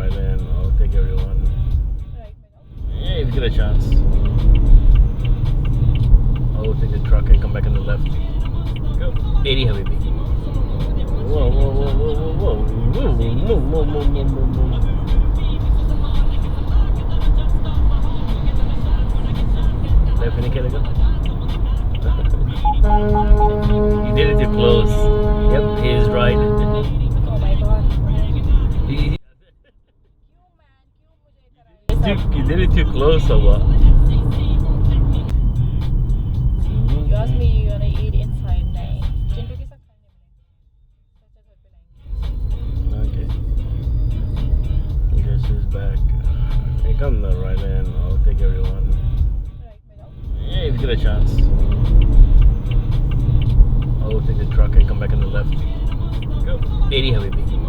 right in. I'll take everyone. Yeah, if you get a chance. I'll take the truck and come back on the left. Go. 80 heavy B. Whoa, whoa, whoa, whoa, whoa, whoa, whoa, whoa, whoa, whoa, whoa, whoa. Left in the You did it too close. Yep, he's right. Oh my god. You did it too close or what? You asked me you wanna eat inside नहीं चिंटू के साथ खाने मिले Okay. Guess who's back? Hey, come the right in. I'll take everyone. Yeah, if you get a chance. I'll take the truck and come back on the left. Go. 80 heavy B.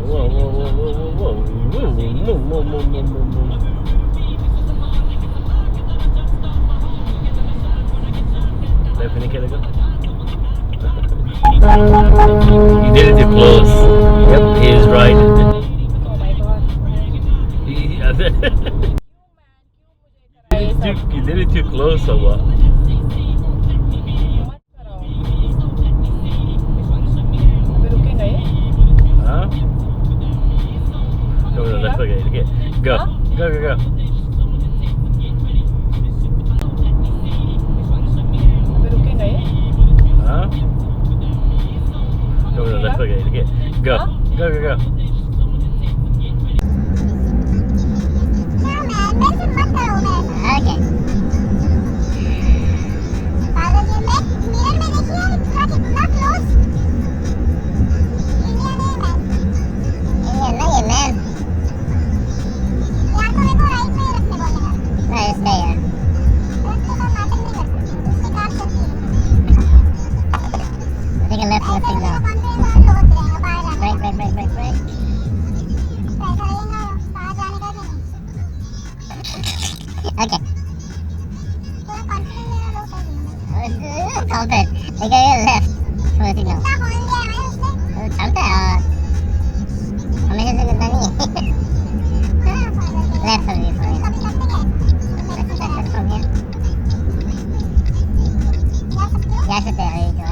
Whoa, whoa, whoa, whoa, whoa, whoa, whoa, whoa, whoa, whoa, whoa, whoa. Left in the You did it too close. Yep, he's right. oh my god You did it too close or what? मत करो अबे रुकेंगे Huh? Go to the left again. Okay. Go. Huh? Go, go, go. अबे रुकेंगे Huh? Go to the left again. Okay. Go. Huh? Go, go, go. Okay. Called it. They go left for the signal. Sampai hanya sedikit tadi. Left for this one. Let's from here. Ya, se te ha dicho.